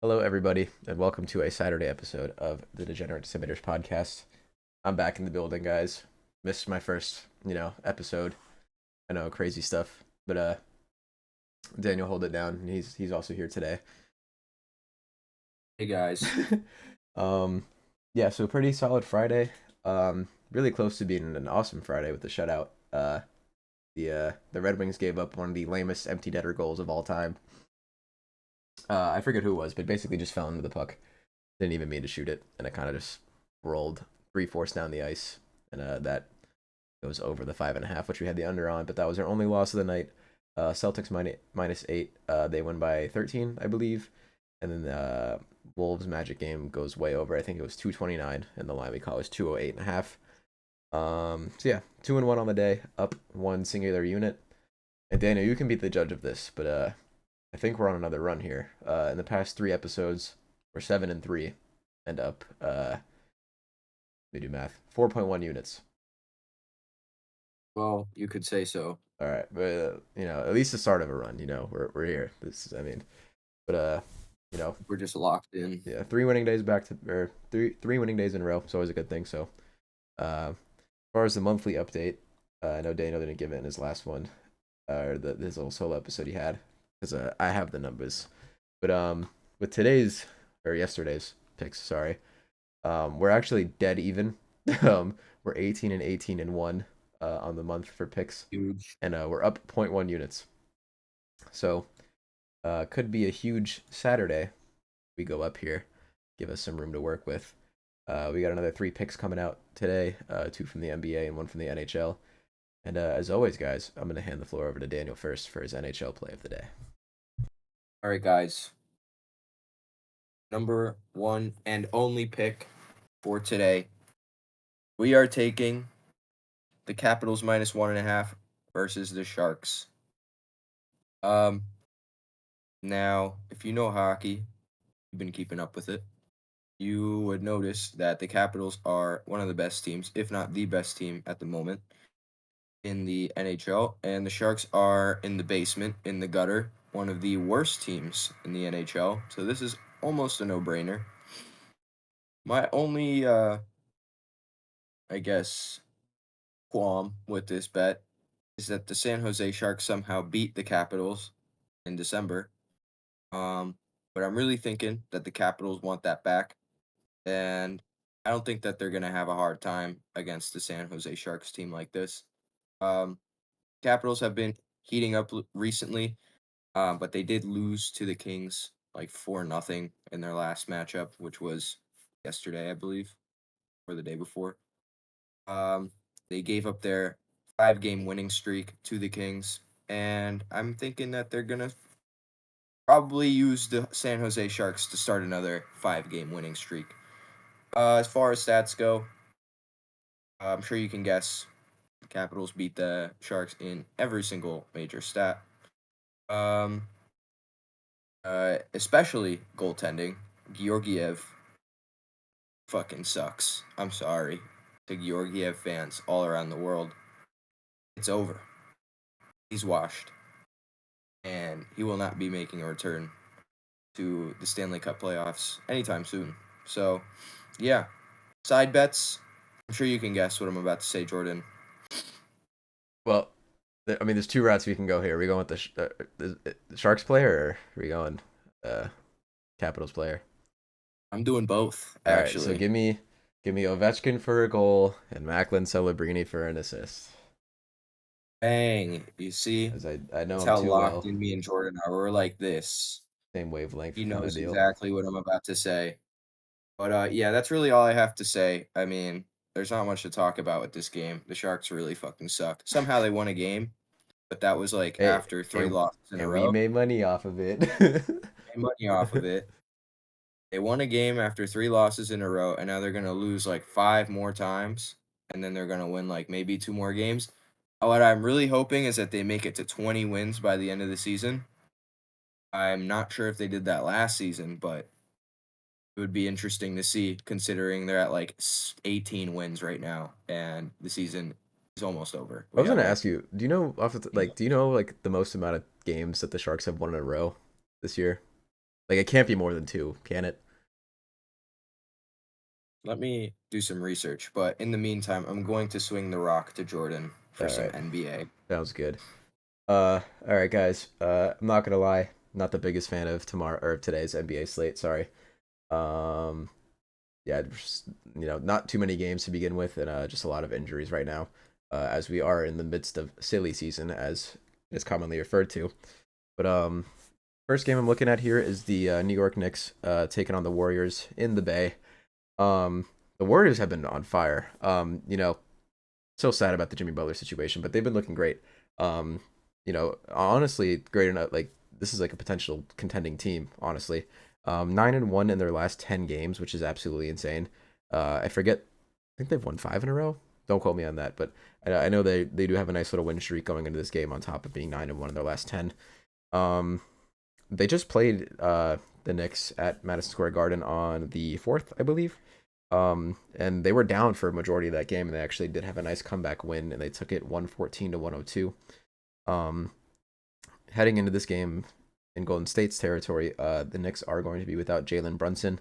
Hello, everybody, and welcome to a Saturday episode of the Degenerate Simulators podcast. I'm back in the building, guys. Missed my first, episode. I know, crazy stuff, but Daniel hold it down. He's also here today. Hey guys. um, yeah, so pretty solid Friday. Really close to being an awesome Friday with the shutout. The Red Wings gave up one of the lamest empty netter goals of all time. I forget who it was, but basically just fell into the puck. Didn't even mean to shoot it, and it kind of just rolled 3/4 down the ice, and that goes over the 5.5, which we had the under on. But that was our only loss of the night. Celtics -8. They win by 13, I believe, and then the Wolves Magic game goes way over. I think it was 229, and the line we call was 208.5. So yeah, 2-1 on the day, up one singular unit. And Daniel, you can be the judge of this, but I think we're on another run here. In the past three episodes, we're 7-3, and up. Let me do math. 4.1 units. Well, you could say so. All right, but at least the start of a run. We're here. This is, I mean, but you know, We're just locked in. yeah, three winning days back to or three winning days in a row. It's always a good thing. So, as far as the monthly update, I know Daniel didn't give it in his last one, or his little solo episode he had, because I have the numbers. But with today's or yesterday's picks, sorry, we're actually dead even. We're 18 and 1 on the month for picks, Huge. and we're up zero point 0.1 units. So could be a huge Saturday. We go up here, give us some room to work with. We got another three picks coming out today, two from the NBA and one from the NHL. And as always, guys, I'm gonna hand the floor over to Daniel first for his NHL play of the day. All right, guys. Number one and only pick for today. We are taking the Capitals -1.5 versus the Sharks. Um, Now, if you know hockey, you've been keeping up with it. You would notice that the Capitals are one of the best teams, if not the best team at the moment in the NHL, and the Sharks are in the basement, in the gutter, one of the worst teams in the NHL. So this is almost a no-brainer. My only, I guess, qualm with this bet is that the San Jose Sharks somehow beat the Capitals in December. Um, but I'm really thinking that the Capitals want that back, and I don't think that they're gonna have a hard time against the San Jose Sharks team like this. Um, Capitals have been heating up recently. But they did lose to the Kings like 4-0 in their last matchup, which was yesterday, I believe, or the day before. Um, they gave up their 5-game winning streak to the Kings, and I'm thinking that they're gonna probably use the San Jose Sharks to start another 5-game winning streak. As far as stats go, I'm sure you can guess. The Capitals beat the Sharks in every single major stat. Um, especially goaltending. Georgiev fucking sucks. I'm sorry to Georgiev fans all around the world. It's over. He's washed, and he will not be making a return to the Stanley Cup playoffs anytime soon. So, yeah, side bets. I'm sure you can guess what I'm about to say, Jordan. Well, I mean, there's two routes we can go here. Are we going with the Sharks player, or are we going uh, Capitals player? I'm doing both, All right, so actually. give me Ovechkin for a goal and Macklin Celebrini for an assist. Bang. You see? As I know That's him how too locked well, in me and Jordan are. We're like this. same wavelength He kind of knows deal. exactly what I'm about to say. But yeah, that's really all I have to say. I mean, there's not much to talk about with this game. The Sharks really fucking suck. Somehow they won a game, but that was like Hey, after three and losses in a and we row. made money off of it. Made money off of it. They won a game after three losses in a row, and now they're gonna lose like five more times, and then they're gonna win like maybe two more games. What I'm really hoping is that they make it to 20 wins by the end of the season. I'm not sure if they did that last season, but it would be interesting to see considering they're at like 18 wins right now and the season is almost over. I We was have gonna like ask you, do you know off the, like, do you know like the most amount of games that the Sharks have won in a row this year? Like it can't be more than two, can it? Let me do some research, but in the meantime, I'm going to swing the rock to Jordan All for some right, NBA. sounds good. All right, guys. I'm not gonna lie, not the biggest fan of tomorrow or today's NBA slate. Sorry. Um, yeah, just, not too many games to begin with, and just a lot of injuries right now, as we are in the midst of silly season, as is commonly referred to. But first game I'm looking at here is the New York Knicks taking on the Warriors in the Bay. Um, the Warriors have been on fire. So sad about the Jimmy Butler situation, but they've been looking great. Um, honestly, great enough. Like this is like a potential contending team. Honestly, 9-1 in their last 10 games, which is absolutely insane. I forget. I think they've won 5 in a row. Don't quote me on that, but I know they do have a nice little win streak going into this game on top of being 9-1 in their last 10. Um, they just played the Knicks at Madison Square Garden on the 4th, I believe. And they were down for a majority of that game, and they actually did have a nice comeback win, and they took it 114 to 102. Um, Heading into this game in Golden State's territory, the Knicks are going to be without Jalen Brunson.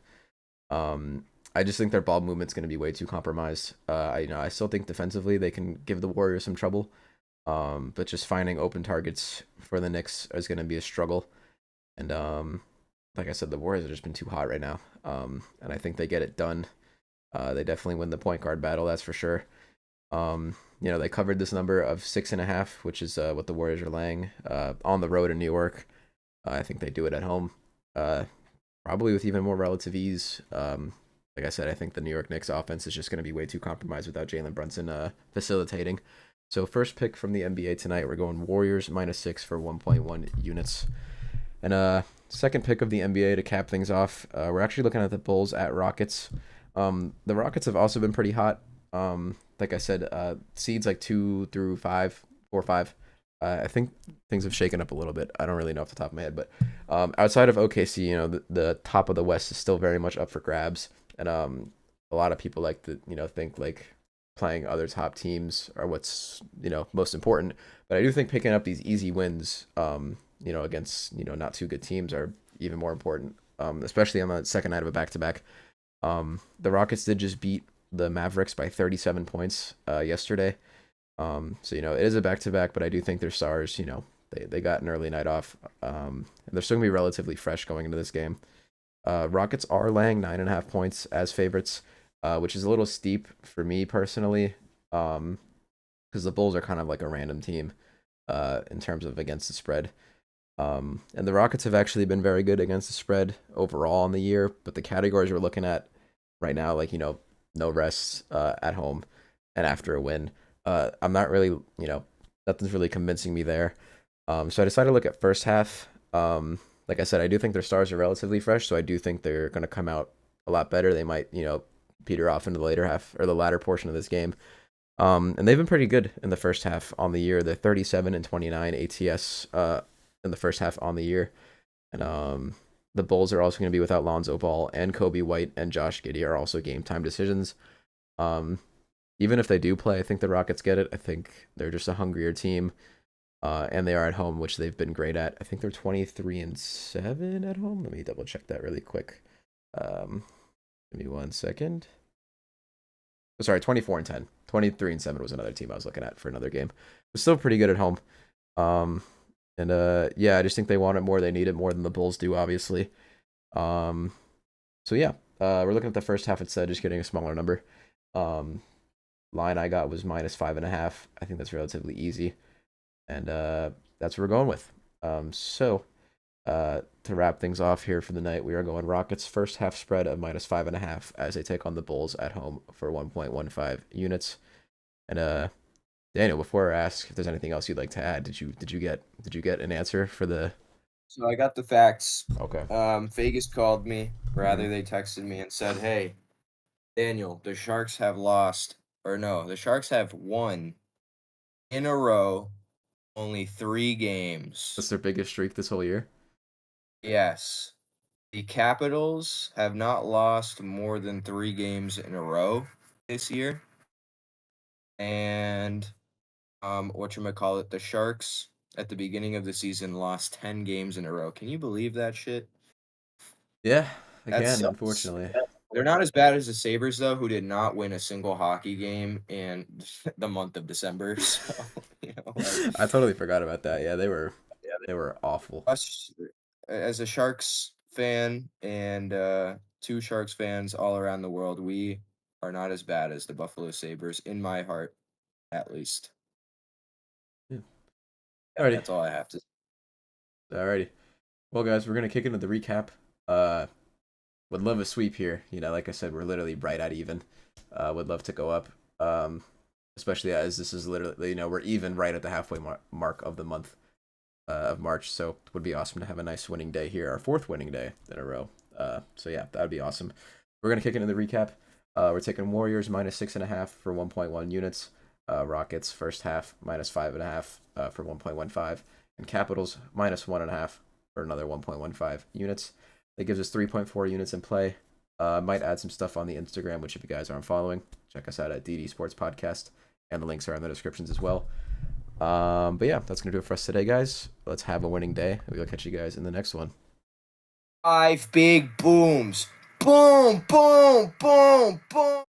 Um, I just think their ball movement's going to be way too compromised. I still think defensively they can give the Warriors some trouble. But just finding open targets for the Knicks is going to be a struggle. And like I said, the Warriors have just been too hot right now. And I think they get it done. They definitely win the point guard battle, that's for sure. They covered this number of 6.5, which is what the Warriors are laying on the road in New York. I think they do it at home, uh, probably with even more relative ease. Like I said, I think the New York Knicks offense is just going to be way too compromised without Jalen Brunson facilitating. So first pick from the NBA tonight, we're going Warriors -6 for 1.1 units. And second pick of the NBA to cap things off, we're actually looking at the Bulls at Rockets. The Rockets have also been pretty hot. Like I said, seeds like 2 through 5, 4, 5. I think things have shaken up a little bit. I don't really know off the top of my head, but outside of OKC, the top of the West is still very much up for grabs, and a lot of people like to think like playing other top teams are what's most important. But I do think picking up these easy wins, against not too good teams are even more important, especially on the second night of a back to back. The Rockets did just beat the Mavericks by 37 points yesterday. So it is a back to back, but I do think their stars, they got an early night off, and they're still gonna be relatively fresh going into this game. Rockets are laying 9.5 points as favorites, which is a little steep for me personally, because the Bulls are kind of like a random team, in terms of against the spread. And the Rockets have actually been very good against the spread overall in the year, but the categories we're looking at right now, like no rest at home and after a win, I'm not really nothing's really convincing me there. So I decided to look at first half. Like I said, I do think their stars are relatively fresh, so I do think they're going to come out a lot better. They might peter off into the later half or the latter portion of this game. And they've been pretty good in the first half on the year. They're 37 and 29 ATS in the first half on the year. And the Bulls are also going to be without Lonzo Ball, and Kobe White and Josh Giddey are also game time decisions. Um, Even if they do play, I think the Rockets get it. I think they're just a hungrier team, and they are at home, which they've been great at. I think they're 23-7 at home. Let me double check that really quick. Um, Give me 1 second. Oh, sorry, 24-10. 23-7 was another team I was looking at for another game. But still pretty good at home. Um, and yeah, I just think they want it more. They need it more than the Bulls do, obviously. Um, so yeah, we're looking at the first half instead, just getting a smaller number. Um, Line I got was -5.5. I think that's relatively easy, and that's what we're going with. So to wrap things off here for the night, we are going Rockets first half spread of -5.5 as they take on the Bulls at home for 1.15 units. And Daniel, before I ask if there's anything else you'd like to add, did you get an answer for the? So I got the facts. Okay. Vegas called me, Hmm. rather they texted me and said, "Hey, Daniel, the Sharks have lost, or no, the Sharks have won in a row, only 3 games." That's their biggest streak this whole year. Yes. The Capitals have not lost more than 3 games in a row this year. And whatchamacallit, the Sharks at the beginning of the season lost 10 games in a row. Can you believe that shit? Yeah, That again, sucks. unfortunately. They're not as bad as the Sabres though, who did not win a single hockey game in the month of December. So, like I totally forgot about that. Yeah, they were awful. us as a Sharks fan and two Sharks fans all around the world, we are not as bad as the Buffalo Sabres in my heart, at least. Yeah. Alrighty, That's all I have to. alrighty. Well, guys, we're gonna kick into the recap. Uh, would love a sweep here. Like I said, we're literally right at even. Would love to go up. Um, especially as this is literally, we're even right at the halfway mark of the month of March. So it would be awesome to have a nice winning day here, our fourth winning day in a row. So yeah, that would be awesome. We're gonna kick into the recap. We're taking Warriors -6.5 for 1.1 units. Rockets first half -5.5 for 1.15, and Capitals -1.5 for another 1.15 units. That gives us 3.4 units in play. Might add some stuff on the Instagram, which if you guys aren't following, check us out at DD Sports Podcast, and the links are in the descriptions as well. But yeah, that's gonna do it for us today, guys. Let's have a winning day. We'll catch you guys in the next one. 5 big booms. Boom, boom, boom, boom.